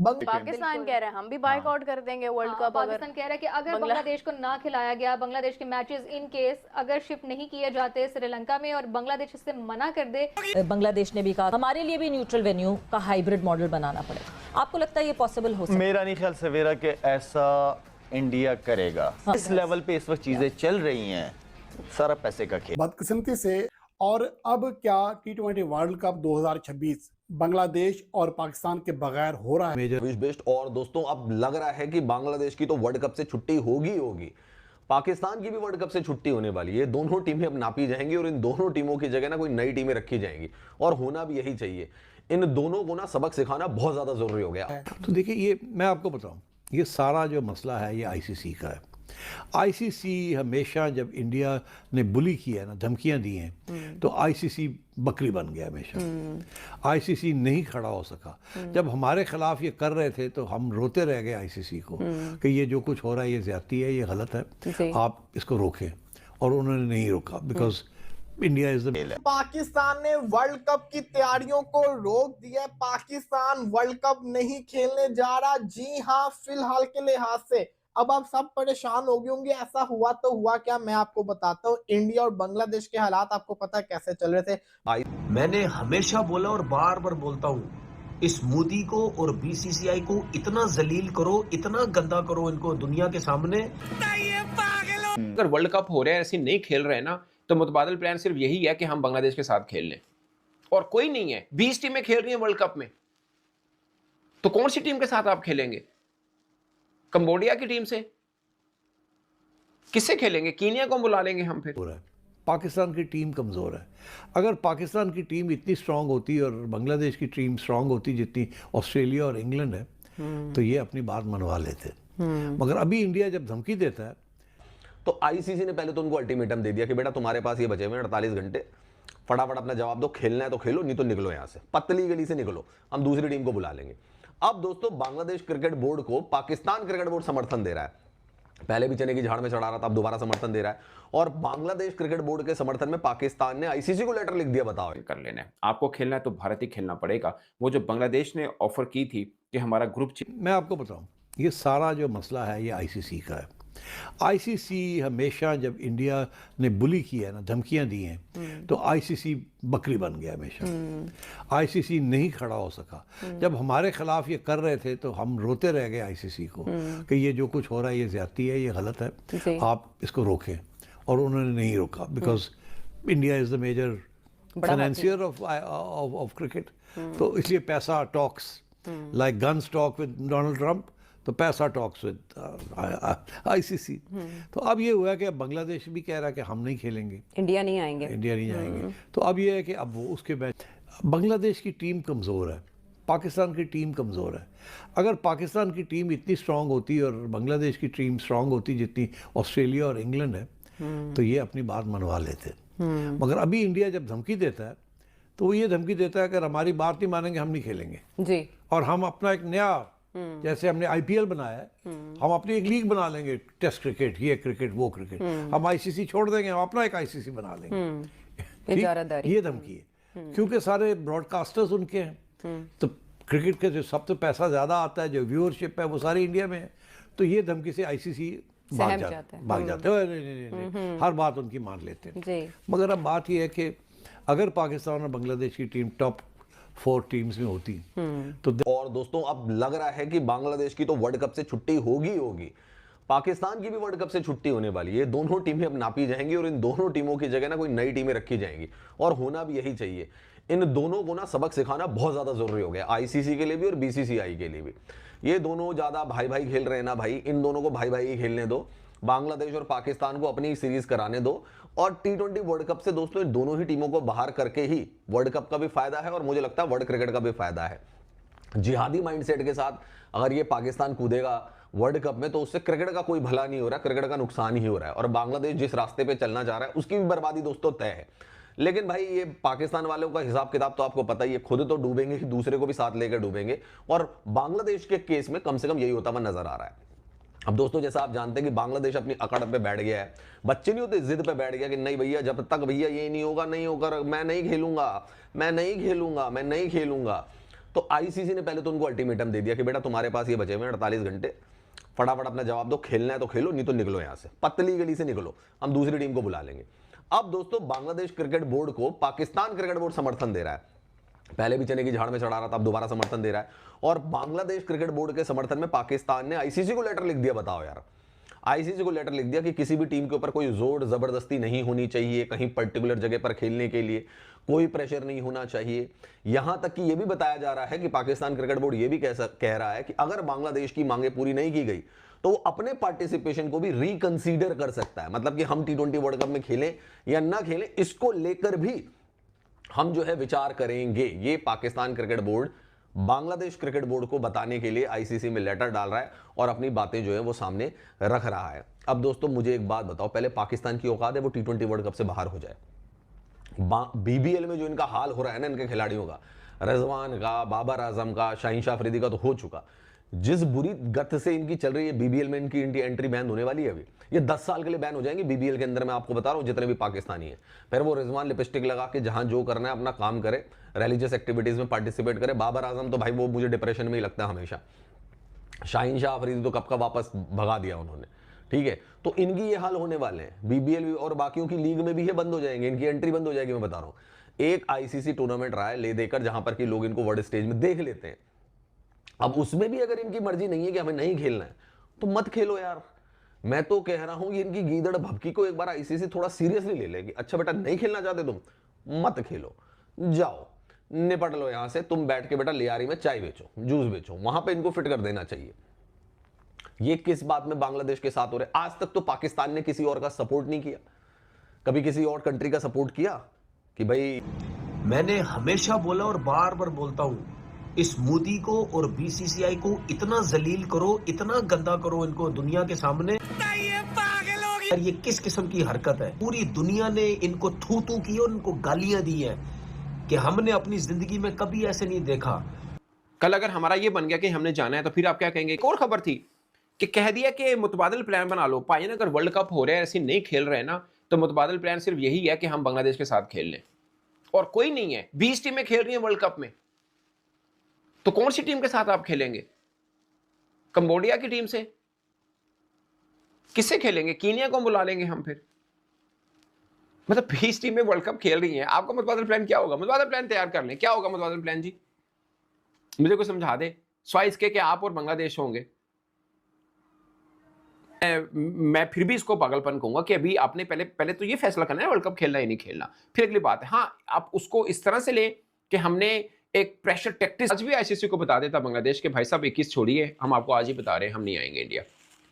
पाकिस्तान कह रहे हैं हम भी बायकॉट कर देंगे वर्ल्ड कप। पाकिस्तान कह रहा है कि अगर बांग्लादेश को ना खिलाया गया, बांग्लादेश के मैचेस इन केस अगर शिफ्ट नहीं किए जाते श्रीलंका में और बांग्लादेश इससे मना कर दे, बांग्लादेश ने भी कहा हमारे लिए भी न्यूट्रल वेन्यू का हाइब्रिड मॉडल बनाना पड़ेगा। आपको लगता है ये पॉसिबल हो सकता है? मेरा नहीं ख्याल सवेरा कि ऐसा इंडिया करेगा। इस लेवल पे इस वक्त चीजें चल रही हैं, सारा पैसे का खेल। बदकिस्मती से। और अब क्या T20 वर्ल्ड कप 2026 बांग्लादेश और पाकिस्तान के बगैर हो रहा है। और दोस्तों अब लग रहा है कि बांग्लादेश की तो वर्ल्ड कप से छुट्टी होगी, पाकिस्तान की भी वर्ल्ड कप से छुट्टी होने वाली है। दोनों टीमें अब नापी जाएंगी और इन दोनों टीमों की जगह ना कोई नई टीमें रखी जाएंगी, और होना भी यही चाहिए। इन दोनों को ना सबक सिखाना बहुत ज्यादा जरूरी हो गया। तो देखिए, ये मैं आपको बताऊं, ये सारा जो मसला है ये आईसीसी का है। आईसीसी हमेशा जब इंडिया ने बुली किया है ना, धमकियां दी हैं, तो आईसीसी बकरी बन गया हमेशा। आईसीसी नहीं खड़ा हो सका। जब हमारे खिलाफ ये कर रहे थे तो हम रोते रह गए आईसीसी को कि ये जो कुछ हो रहा है ये ज्यादती है, ये गलत है, आप इसको रोकें। और उन्होंने नहीं रोका, because India is the. Pakistan ने वर्ल्ड कप की तैयारियों को रोक दिया। पाकिस्तान वर्ल्ड कप नहीं खेलने जा रहा। जी हाँ, फिलहाल के लिहाज से अब आप सब परेशान हो गए होंगे, ऐसा हुआ तो हुआ क्या। मैं आपको बताता हूँ, इंडिया और बांग्लादेश के हालात आपको पता है कैसे चल रहे थे। मैंने हमेशा बोला और बार बार बोलता हूँ, इस मोदी को और बीसीसीआई को इतना जलील करो, इतना गंदा करो इनको दुनिया के सामने। अगर वर्ल्ड कप हो रहा है, ऐसे नहीं खेल रहे हैं ना, तो मुतबादिल प्लान सिर्फ यही है कि हम बांग्लादेश के साथ खेल लें, और कोई नहीं है। 20 टीमें खेल रही हैं वर्ल्ड कप में, तो कौन सी टीम के साथ आप खेलेंगे? कंबोडिया की टीम से? किससे खेलेंगे? कीनिया को बुला लेंगे हम फिर। पाकिस्तान की टीम कमज़ोर है। अगर पाकिस्तान की टीम इतनी स्ट्रांग होती और बांग्लादेश की टीम स्ट्रांग होती जितनी ऑस्ट्रेलिया और इंग्लैंड है, तो ये अपनी बात मनवा लेते। मगर अभी इंडिया जब धमकी देता है, तो आईसीसी ने पहले तो उनको अल्टीमेटम दे दिया कि बेटा तुम्हारे पास ये बचे हुए 48 घंटे, फटाफट अपना जवाब दो। खेलना है तो खेलो, नहीं तो निकलो यहां से, पतली गली से निकलो, हम दूसरी टीम को बुला लेंगे। अब दोस्तों, बांग्लादेश क्रिकेट बोर्ड को पाकिस्तान क्रिकेट बोर्ड समर्थन दे रहा है। पहले भी चने की झाड़ में चढ़ा रहा था, अब दोबारा समर्थन दे रहा है। और बांग्लादेश क्रिकेट बोर्ड के समर्थन में पाकिस्तान ने आईसीसी को लेटर लिख दिया। बताओ, कर लेना है आपको, खेलना है तो भारत ही खेलना पड़ेगा। वो जो बांग्लादेश ने ऑफर की थी कि हमारा ग्रुप, मैं आपको बताऊं, ये सारा जो मसला है ये आईसीसी का है। आईसीसी हमेशा जब इंडिया ने बुली किया है ना, धमकियां दी हैं, तो आईसीसी बकरी बन गया हमेशा। आईसीसी नहीं खड़ा हो सका। जब हमारे खिलाफ ये कर रहे थे तो हम रोते रह गए आईसीसी को कि ये जो कुछ हो रहा है ये ज्यादती है, ये गलत है, आप इसको रोकें। और उन्होंने नहीं रोका, because India is the major financier of cricket. तो इसलिए पैसा talks, like guns talk with Donald Trump, तो पैसा टॉक्स विद आईसीसी। तो अब ये हुआ कि अब बांग्लादेश भी कह रहा है कि हम नहीं खेलेंगे, इंडिया नहीं आएंगे, इंडिया नहीं आएंगे। तो अब ये है कि अब वो उसके मैच, बांग्लादेश की टीम कमज़ोर है, पाकिस्तान की टीम कमज़ोर है। अगर पाकिस्तान की टीम इतनी स्ट्रांग होती और बांग्लादेश की टीम स्ट्रांग होती जितनी ऑस्ट्रेलिया और इंग्लैंड है, तो ये अपनी बात मनवा लेते। मगर अभी इंडिया जब धमकी देता है, तो वो ये धमकी देता है कि अगर हमारी बात नहीं मानेंगे हम नहीं खेलेंगे जी। और हम अपना एक नया, जैसे हमने आईपीएल बनाया है, हम अपनी एक लीग बना लेंगे, टेस्ट क्रिकेट, ये क्रिकेट, वो क्रिकेट, हम आईसीसी छोड़ देंगे, हम अपना एक आईसीसी बना लेंगे। ये धमकी है, क्योंकि सारे ब्रॉडकास्टर्स उनके हैं, तो क्रिकेट के जो सबसे पैसा ज्यादा आता है, जो व्यूअरशिप है, वो सारी इंडिया में है। तो ये धमकी से आईसीसी भाग जाते हैं, हर बात उनकी मान लेते हैं। मगर अब बात यह है कि अगर पाकिस्तान और बांग्लादेश की टीम टॉप 4 टीम्स में होती तो। और दोस्तों अब लग रहा है कि बांग्लादेश की तो वर्ल्ड कप से छुट्टी होगी, पाकिस्तान की भी वर्ल्ड कप से छुट्टी होने वाली है। दोनों टीमें अब नापी जाएंगी और इन दोनों टीमों की जगह ना कोई नई टीमें रखी जाएंगी, और होना भी यही चाहिए। इन दोनों को ना सबक सिखाना बहुत ज्यादा जरूरी हो गया, आईसीसी के लिए भी और बीसीसीआई के लिए भी। ये दोनों ज्यादा भाई भाई खेल रहे हैं ना भाई, इन दोनों को भाई भाई ही खेलने दो। बांग्लादेश और पाकिस्तान को अपनी सीरीज कराने दो, और T20 वर्ल्ड कप से दोस्तों इन दोनों ही टीमों को बाहर करके ही वर्ल्ड कप का भी फायदा है, और मुझे लगता है वर्ल्ड क्रिकेट का भी फायदा है। जिहादी माइंडसेट के साथ अगर ये पाकिस्तान कूदेगा वर्ल्ड कप में, तो उससे क्रिकेट का कोई भला नहीं हो रहा, क्रिकेट का नुकसान ही हो रहा है। और बांग्लादेश जिस रास्ते पे चलना चाह रहा है उसकी भी बर्बादी दोस्तों तय है। लेकिन भाई ये पाकिस्तान वालों का हिसाब किताब तो आपको पता ही है, खुद तो डूबेंगे ही, दूसरे को भी साथ लेकर डूबेंगे। और बांग्लादेश के केस में कम से कम यही होता हुआ नजर आ रहा है। अब दोस्तों जैसा आप जानते हैं कि बांग्लादेश अपनी अकड़ पे बैठ गया है, बच्चे नहीं होते, जिद पे बैठ गया कि नहीं भैया, जब तक भैया ये नहीं होगा, नहीं होगा, मैं नहीं खेलूंगा, मैं नहीं खेलूंगा, मैं नहीं खेलूंगा। तो आईसीसी ने पहले तो उनको अल्टीमेटम दे दिया कि बेटा तुम्हारे पास ये बचे हुए 48 घंटे, फटाफट अपना जवाब दो, खेलना है तो खेलो, नहीं तो निकलो यहां से, पतली गली से निकलो, हम दूसरी टीम को बुला लेंगे। अब दोस्तों बांग्लादेश क्रिकेट बोर्ड को पाकिस्तान क्रिकेट बोर्ड समर्थन दे रहा है, पहले भी चने की झाड़ में चढ़ा रहा था, अब दोबारा समर्थन दे रहा है। और बांग्लादेश क्रिकेट बोर्ड के समर्थन में पाकिस्तान ने आईसीसी को लेटर लिख दिया। बताओ यार, आईसीसी को लेटर लिख दिया कि किसी भी टीम के ऊपर कोई जोर जबरदस्ती नहीं होनी चाहिए, कहीं पर्टिकुलर जगह पर खेलने के लिए कोई प्रेशर नहीं होना चाहिए। यहां तक कि यह भी बताया जा रहा है कि पाकिस्तान क्रिकेट बोर्ड यह भी कह रहा है कि अगर बांग्लादेश की मांगे पूरी नहीं की गई तो वो अपने पार्टिसिपेशन को भी रिकंसीडर कर सकता है। मतलब कि हम T20 वर्ल्ड कप में खेलें या ना खेलें, इसको लेकर भी हम जो है विचार करेंगे। ये Pakistan cricket board Bangladesh cricket board को बताने के लिए आईसीसी में लेटर डाल रहा है और अपनी बातें जो है वो सामने रख रहा है। अब दोस्तों मुझे एक बात बताओ, पहले पाकिस्तान की औकात है वो T20 वर्ल्ड कप से बाहर हो जाए। बीबीएल में जो इनका हाल हो रहा है ना इनके खिलाड़ियों का, रिजवान का, बाबर आजम का, शाहीन शाह अफरीदी का तो हो चुका, जिस बुरी गत से इनकी चल रही है बीबीएल में, इनकी एंट्री बैन होने वाली है। अभी ये 10 साल के लिए बैन हो जाएंगे बीबीएल के अंदर, मैं आपको बता रहा हूं, जितने भी पाकिस्तानी हैं। फिर वो रिजवान लिपस्टिक लगा के जहां जो करना है अपना काम करे, रिलीजियस एक्टिविटीज में पार्टिसिपेट करे। बाबर आजम तो भाई वो मुझे डिप्रेशन में ही लगता है हमेशा। शाहीन शाह अफरीदी तो कब का वापस भगा दिया उन्होंने, ठीक है। तो इनकी ये हाल होने वाले हैं, बीबीएल और बाकियों की लीग में भी ये बंद हो जाएंगे, इनकी एंट्री बंद हो जाएगी। मैं बता रहा हूं, एक आईसीसी टूर्नामेंट रहा है ले देकर जहां पर कि लोग इनको वर्ल्ड स्टेज में देख लेते हैं। अब उसमें भी अगर इनकी मर्जी नहीं है कि हमें नहीं खेलना है तो मत खेलो यार। मैं तो कह रहा हूं इनकी गीदड़ भभकी को एक बार आईसीसी थोड़ा सीरियसली ले लेगी। अच्छा बेटा नहीं खेलना चाहते तुम, मत खेलो, जाओ निपट लो यहां से। तुम बैठ के बेटा लियारी में चाय बेचो, जूस बेचो, वहां पे इनको फिट कर देना चाहिए। ये किस बात में बांग्लादेश के साथ हो रहे? आज तक तो पाकिस्तान ने किसी और का सपोर्ट नहीं किया, कभी किसी और कंट्री का सपोर्ट किया कि भाई। मैंने हमेशा बोला और बार बार बोलता हूं, इस मोदी को और बीसीसीआई को इतना जलील करो, इतना गंदा करो इनको दुनिया के सामने। यार ये किस किस्म की हरकत है? पूरी दुनिया ने इनको थू थू की और इनको गालियां दी है कि हमने अपनी जिंदगी में कभी ऐसे नहीं देखा। कल अगर हमारा ये बन गया कि हमने जाना है तो फिर आप क्या कहेंगे? एक और खबर थी कि कह दिया कि मुतबादिल प्लान बना लो। भाईजान अगर वर्ल्ड कप हो रहा है, ऐसे नहीं खेल रहे हैं ना, तो मुतबादिल प्लान सिर्फ यही है कि हम बांग्लादेश के साथ खेल लें, और कोई नहीं है। 20 टीमें खेल रही हैं वर्ल्ड कप में, तो कौन सी टीम के साथ आप खेलेंगे? कंबोडिया की टीम से? किससे खेलेंगे? कीनिया को बुला लेंगे हम फिर? मतलब 20 टीमें वर्ल्ड कप खेल रही हैं, आपका मुतबादिल प्लान क्या होगा? मुतबादिल प्लान तैयार कर लें, क्या होगा मुतबादिल प्लान जी? मुझे कोई समझा दे। स्वाइस इसके कि आप और बांग्लादेश होंगे। मैं फिर भी इसको पागलपन कहूंगा कि अभी आपने पहले तो ये फैसला करना है वर्ल्ड कप खेलना ही नहीं खेलना, फिर अगली बात है। हाँ, आप उसको इस तरह से लें कि हमने एक प्रेशर टैक्टिक्स आज भी आईसीसी को बता देता बांग्लादेश के, भाई साहब 21 छोड़िए, हम आपको आज ही बता रहे हैं हम नहीं आएंगे इंडिया,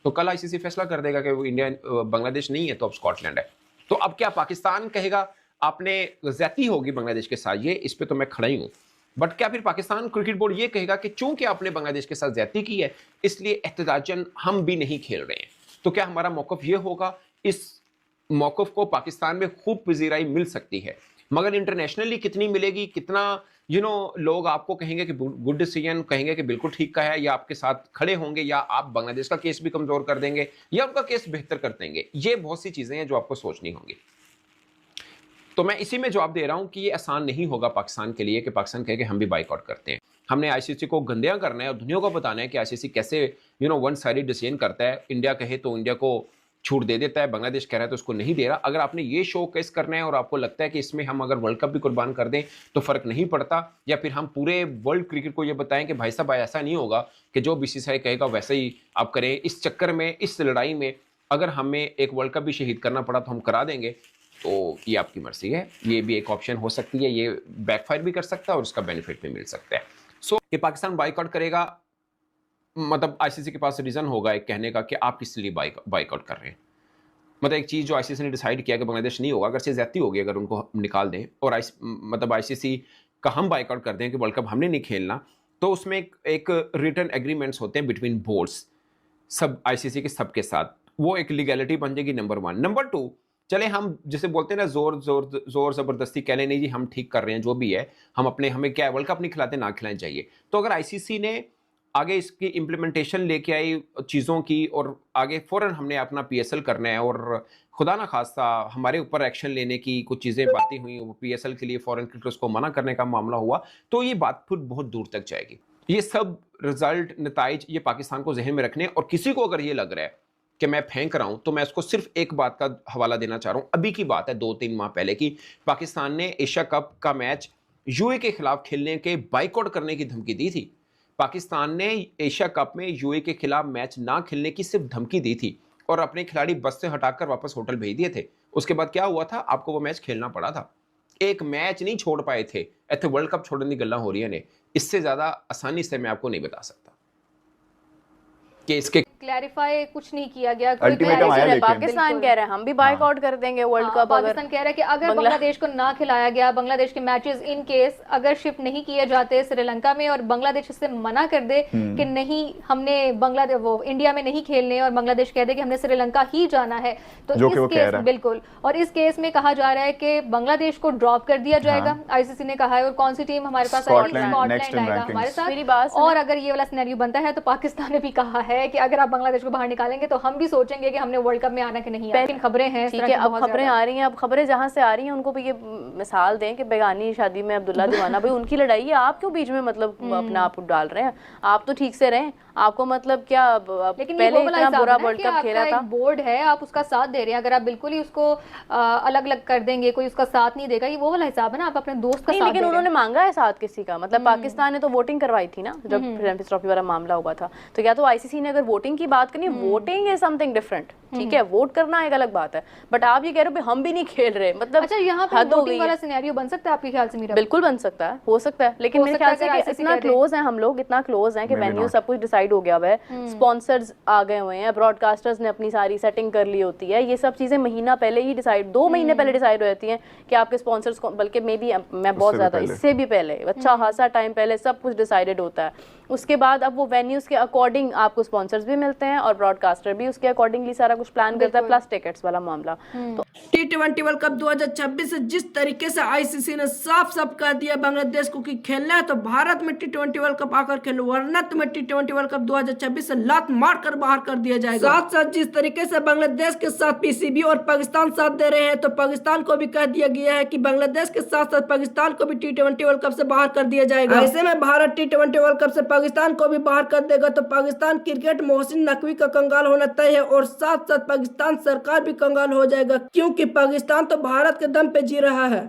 तो कल आईसीसी फैसला कर देगा कि वो इंडिया बांग्लादेश नहीं है तो अब स्कॉटलैंड है। तो अब क्या पाकिस्तान कहेगा आपने ज्यादती होगी बांग्लादेश के साथ? ये इस पे तो मैं खड़ा ही हूं। बट क्या फिर पाकिस्तान क्रिकेट बोर्ड ये कहेगा कि चूंकि आपने बांग्लादेश के साथ ज्यादती की है इसलिए एहतजाजन हम भी नहीं खेल रहे हैं? तो क्या हमारा मौकफ ये होगा? इस मौकफ को पाकिस्तान में खूब पजीराई मिल सकती है, मगर इंटरनेशनली कितनी मिलेगी? कितना लोग आपको कहेंगे कि गुड डिसीजन, कहेंगे कि बिल्कुल ठीक का है, या आपके साथ खड़े होंगे, या आप बांग्लादेश का केस भी कमजोर कर देंगे या उनका केस बेहतर कर देंगे? ये बहुत सी चीजें हैं जो आपको सोचनी होंगी। तो मैं इसी में जवाब दे रहा हूं कि ये आसान नहीं होगा पाकिस्तान के लिए कि पाकिस्तान कहे कि हम भी बाइकआउट करते हैं। हमने आईसीसी को गंदिया करना है और दुनिया को बताना है कि आईसीसी कैसे वन साइडेड डिसीजन करता है। इंडिया कहे तो इंडिया को छूट दे देता है, बांग्लादेश कह रहा है तो उसको नहीं दे रहा। अगर आपने ये शो केस करना है और आपको लगता है कि इसमें हम अगर वर्ल्ड कप भी कुर्बान कर दें तो फर्क नहीं पड़ता, या फिर हम पूरे वर्ल्ड क्रिकेट को ये बताएं कि भाई साहब ऐसा नहीं होगा कि जो बीसीसीआई कहेगा वैसे ही आप करें, इस चक्कर में, इस लड़ाई में अगर हमें एक वर्ल्ड कप भी शहीद करना पड़ा तो हम करा देंगे, तो ये आपकी मर्जी है। ये भी एक ऑप्शन हो सकती है, ये बैकफायर भी कर सकता है और उसका बेनिफिट भी मिल सकता है। सो कि पाकिस्तान बाइकआउट करेगा, मतलब आईसीसी के पास रीजन होगा एक कहने का कि आप किस लिए बाइकआउट कर रहे हैं। मतलब एक चीज़ जो आईसीसी ने डिसाइड किया कि बांग्लादेश नहीं होगा, अगर से ज्यादती होगी, अगर उनको निकाल दें और आईसीसी का हम बाइकआउट कर दें कि वर्ल्ड कप हमने नहीं खेलना, तो उसमें एक रिटर्न एग्रीमेंट्स होते हैं बिटवीन बोर्ड्स, सब आईसीसी के सबके साथ, वो एक लीगैलिटी बन जाएगी, नंबर 1। नंबर 2, चले हम जैसे बोलते हैं ना जोर जबरदस्ती कह लें, नहीं जी हम ठीक कर रहे हैं जो भी है, हमें क्या है वर्ल्ड कप नहीं खिलाते, ना खिलाना चाहिए। तो अगर आईसीसी ने आगे इसकी इम्प्लीमेंटेशन लेके आई चीज़ों की, और आगे फ़ौरन हमने अपना PSL करना है, और खुदा ना खास्ता हमारे ऊपर एक्शन लेने की कुछ चीज़ें बातें हुई, वो PSL के लिए फॉरेन क्रिकेटर्स को मना करने का मामला हुआ, तो ये बात फिर बहुत दूर तक जाएगी। ये सब रिजल्ट, नताइज ये पाकिस्तान को जहन में रखने, और किसी को अगर ये लग रहा है कि मैं फेंक रहा हूं, तो मैं इसको सिर्फ एक बात का हवाला देना चाह रहा हूं। अभी की बात है 2-3 माह पहले की, पाकिस्तान ने एशिया कप का मैच यूए के खिलाफ खेलने के बाइकआउट करने की धमकी दी थी। पाकिस्तान ने एशिया कप में यूए के खिलाफ मैच ना खेलने की सिर्फ धमकी दी थी, और अपने खिलाड़ी बस से हटाकर वापस होटल भेज दिए थे। उसके बाद क्या हुआ था, आपको वो मैच खेलना पड़ा था। एक मैच नहीं छोड़ पाए थे। इतने वर्ल्ड कप छोड़ने की गल्ला हो रही है ने, इससे ज्यादा आसानी से मैं आपको नहीं बता सकता कि इसके क्लैरिफाई कुछ नहीं किया गया। Ultimatum आया लेकिन। पाकिस्तान कह रहे हैं हम भी बाइकआउट कर देंगे वर्ल्ड कप। पाकिस्तान कह रहा है कि अगर बांग्लादेश को ना खिलाया गया, बांग्लादेश के मैचेस इन केस अगर शिफ्ट नहीं किए जाते श्रीलंका में, और बांग्लादेश इससे मना कर दे कि नहीं हमने बांग्लादेश वो इंडिया में नहीं खेलने, और बांग्लादेश कह दे कि हमने श्रीलंका ही जाना है, तो इस केस बिल्कुल, और इस केस में कहा जा रहा है कि बांग्लादेश को ड्रॉप कर दिया जाएगा। आईसीसी ने कहा है, और कौन सी टीम हमारे पास आएगी? स्कॉटलैंड आएगा हमारे साथ। और अगर ये वाला सिनेरियो बनता है तो पाकिस्तान ने भी कहा है कि अगर आप बांग्लादेश को बाहर निकालेंगे तो हम भी सोचेंगे कि हमने वर्ल्ड कप में आना कि नहीं आना। लेकिन खबरें हैं, ठीक है, अब खबरें आ रही हैं, अब खबरें जहां से आ रही हैं उनको भी ये मिसाल दें कि बेगानी शादी में अब्दुल्ला दीवाना, भाई उनकी लड़ाई है, आप क्यों बीच में मतलब अपना आप डाल रहे हैं? आप तो ठीक से रहें, आपको मतलब क्या लेकिन पहले इतना बुरा वर्ल्ड कप खेला था। बोर्ड है, आप उसका साथ दे रहे हैं, अगर आप बिल्कुल ही उसको अलग अलग कर देंगे, कोई उसका साथ नहीं देगा, ये वो वाला हिसाब है ना, आप अपने दोस्त का साथ। लेकिन उन्होंने मांगा है साथ किसी का, मतलब पाकिस्तान ने तो वोटिंग करवाई थी ना जब चैंपियंस ट्रॉफी वाला मामला हुआ था, तो क्या तो आईसीसी ने अगर वोटिंग की बात करनी, वोटिंग इज समथिंग डिफरेंट, ठीक है, वोट करना एक अलग बात है, बट आप ये कह रहे हो हम भी नहीं खेल रहे, मतलब अच्छा यहाँ पे वोटिंग वाला सिनेरियो बन सकता है आपके ख्याल से? मीरा बिल्कुल बन सकता है, हो सकता है, लेकिन मेरे ख्याल से कि इतना क्लोज है हम लोग, इतना क्लोज है कि वेन्यू सब कुछ डिसाइड हो गया हुआ है, स्पॉन्सर्स आ गए हुए हैं, ब्रॉडकास्टर्स ने अपनी सारी सेटिंग कर ली होती है, ये सब चीजें महीना पहले ही डिसाइड, 2 महीने पहले डिसाइड हो जाती हैं कि आपके स्पॉन्सर्स, बल्कि मे बी मैं बहुत ज्यादा इससे भी पहले, अच्छा खासा टाइम पहले सब कुछ डिसाइडेड होता है। उसके बाद अब वो वेन्यूज के अकॉर्डिंग आपको स्पॉन्सर्स भी मिलते हैं और ब्रॉडकास्टर भी उसके अकॉर्डिंगली सारा कुछ प्लान करता है, प्लस टिकट्स वाला मामला। तो T20 वर्ल्ड कप 2026 से जिस तरीके से आईसीसी ने साफ साफ कह दिया बांग्लादेश को कि खेलना है तो भारत में T20 वर्ल्ड कप आकर खेलो, वरना तुम्हें T20 वर्ल्ड कप 2026 से लात मार कर बाहर कर दिया जाएगा। साथ साथ जिस तरीके से बांग्लादेश के साथ पीसीबी और पाकिस्तान साथ दे रहे हैं, तो पाकिस्तान को भी कह दिया गया है कि बांग्लादेश के साथ साथ पाकिस्तान को भी T20 वर्ल्ड कप से बाहर कर दिया जाएगा। ऐसे में भारत T20 वर्ल्ड कप से पाकिस्तान को भी बाहर कर देगा तो पाकिस्तान क्रिकेट मोहसिन नकवी का कंगाल होना तय है, और साथ साथ पाकिस्तान सरकार भी कंगाल हो जाएगा, क्योंकि पाकिस्तान तो भारत के दम पे जी रहा है।